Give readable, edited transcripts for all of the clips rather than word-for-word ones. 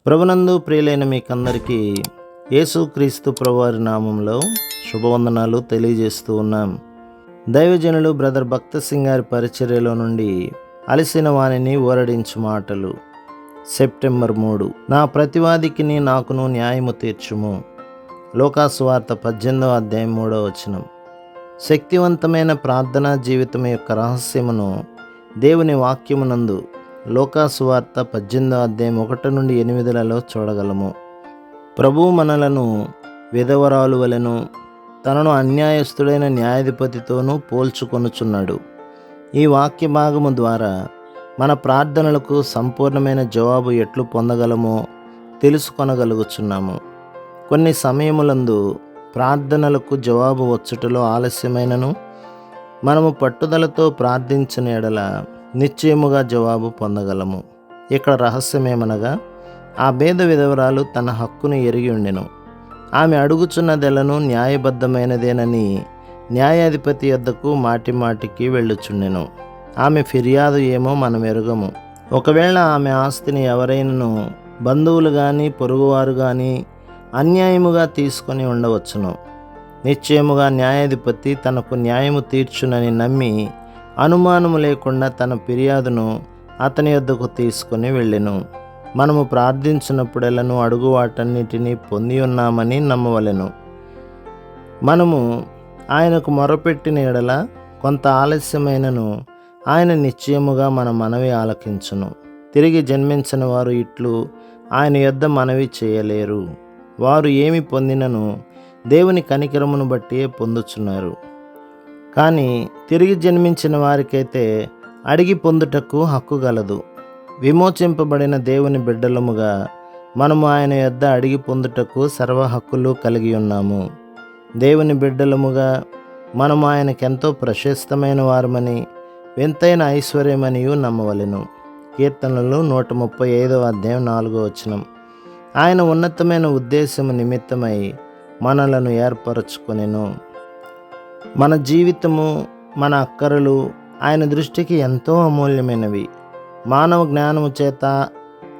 ప్రభునందు ప్రియులైన మీకందరికీ యేసుక్రీస్తు ప్రభువారి నామంలో శుభవందనాలు తెలియజేస్తూ ఉన్నాం. దైవజనులు బ్రదర్ భక్త సింగ్ గారి పరిచర్యలో నుండి అలసిన వాణిని ఊరడించు మాటలు. సెప్టెంబర్ 3. నా ప్రతివాదికిని నాకును న్యాయము తీర్చుము. లోకాసువార్త 18వ అధ్యాయం 3వ వచనం. శక్తివంతమైన ప్రార్థనా జీవితం యొక్క రహస్యమును దేవుని వాక్యమునందు లోకాసువార్త 18వ అధ్యాయం 1 నుండి 8లలో చూడగలము. ప్రభువు మనలను విధవరాలు వలెను తనను అన్యాయస్తుడైన న్యాయాధిపతితోనూ పోల్చుకొనుచున్నాడు. ఈ వాక్య భాగము ద్వారా మన ప్రార్థనలకు సంపూర్ణమైన జవాబు ఎట్లు పొందగలమో తెలుసుకొనగలుగుచున్నాము. కొన్ని సమయములందు ప్రార్థనలకు జవాబు వచ్చుటలో ఆలస్యమైనను మనము పట్టుదలతో ప్రార్థించిన ఎడల నిశ్చయముగా జవాబు పొందగలము. ఇక్కడ రహస్యమేమనగా, ఆ పేద విధవరాలు తన హక్కును ఎరిగి ఉండెను. ఆమె అడుగుచున్నదెలను న్యాయబద్ధమైనదేనని న్యాయాధిపతి యొద్దకు మాటిమాటికి వెళ్ళుచుండెను. ఆమె ఫిర్యాదు ఏమో మనం ఎరుగము. ఒకవేళ ఆమె ఆస్తిని ఎవరైనను బంధువులు కానీ పొరుగువారు కానీ అన్యాయముగా తీసుకొని ఉండవచ్చును. నిశ్చయముగా న్యాయాధిపతి తనకు న్యాయము తీర్చునని నమ్మి అనుమానము లేకుండా తన ఫిర్యాదును అతని యొద్దకు తీసుకొని వెళ్ళెను. మనము ప్రార్థించినప్పుడెల్లను అడుగు వాటన్నిటినీ పొంది ఉన్నామని నమ్మవలెను. మనము ఆయనకు మొరపెట్టిన ఎడల కొంత ఆలస్యమైనను ఆయన నిశ్చయముగా మన మనవి ఆలకించును. తిరిగి జన్మించిన వారు ఇట్లు ఆయన యొద్ద మనవి చేయలేరు. వారు ఏమి పొందినను దేవుని కనికరమును బట్టియే పొందుచున్నారు. కానీ తిరిగి జన్మించిన వారికైతే అడిగి పొందుటకు హక్కు గలదు. విమోచింపబడిన దేవుని బిడ్డలముగా మనము ఆయన యొద్ద అడిగి పొందుటకు సర్వ హక్కులు కలిగి ఉన్నాము. దేవుని బిడ్డలముగా మనము ఆయనకెంతో ప్రశస్తమైన వారమని వింతైన ఐశ్వర్యమనియు నమ్మవలెను. కీర్తనలు 135వ అధ్యాయం 4వ వచనం. ఆయన ఉన్నతమైన ఉద్దేశము నిమిత్తమై మనలను ఏర్పరచుకొనెను. మన జీవితము, మన అక్కరలు ఆయన దృష్టికి ఎంతో అమూల్యమైనవి. మానవ జ్ఞానము చేత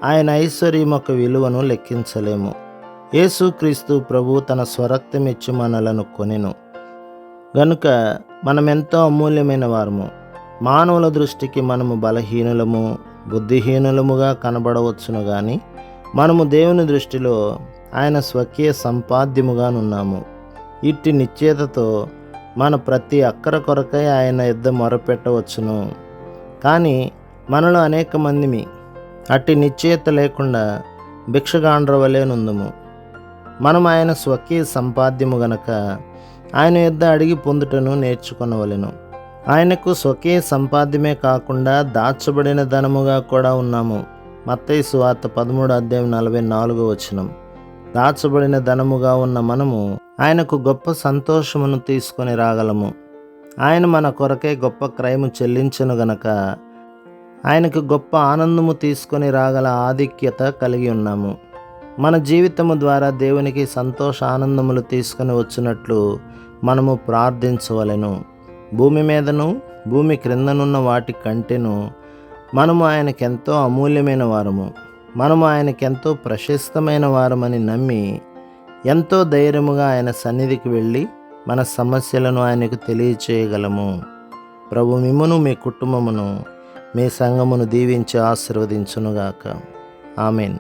ఆయన ఐశ్వర్యం యొక్క విలువను లెక్కించలేము. యేసుక్రీస్తు ప్రభు తన స్వరక్తమిచ్చి మనలను కొనెను గనుక మనమెంతో అమూల్యమైన వారము. మానవుల దృష్టికి మనము బలహీనులము, బుద్ధిహీనులముగా కనబడవచ్చును కానీ మనము దేవుని దృష్టిలో ఆయన స్వకీయ సంపాద్యముగానున్నాము. ఇట్టి నిశ్చయతతో మన ప్రతి అక్కర కొరకై ఆయన యొద్ద మొరపెట్టవచ్చును. కానీ మనలో అనేక మందిమి అట్టి నిశ్చయత లేకుండా భిక్షగాండ్ర వలె నుందుము. మనం ఆయన స్వకీయ సంపాద్యము గనక ఆయన యొద్ద అడిగి పొందుటను నేర్చుకొనవలెను. ఆయనకు స్వకీయ సంపాద్యమే కాకుండా దాచబడిన ధనముగా కూడా ఉన్నాము. మత్తయి సువార్త 13వ అధ్యాయం 44వ వచనం. దాచబడిన ధనముగా ఉన్న మనము ఆయనకు గొప్ప సంతోషమును తీసుకొని రాగలము. ఆయన మన కొరకే గొప్ప క్రయము చెల్లించను గనక ఆయనకు గొప్ప ఆనందము తీసుకొని రాగల ఆధిక్యత కలిగి ఉన్నాము. మన జీవితము ద్వారా దేవునికి సంతోష ఆనందములు తీసుకొని వచ్చినట్లు మనము ప్రార్థించవలెను. భూమి మీదను భూమి క్రిందనున్న వాటి కంటేను మనము ఆయనకెంతో అమూల్యమైన వారము. మనము ఆయనకెంతో ప్రశస్తమైన వారమని నమ్మి ఎంతో ధైర్యముగా ఆయన సన్నిధికి వెళ్ళి మన సమస్యలను ఆయనకు తెలియచేయగలము. ప్రభు మిమ్మును, మీ కుటుంబమును, మీ సంఘమును దీవించి ఆశీర్వదించునుగాక. ఆమెన్.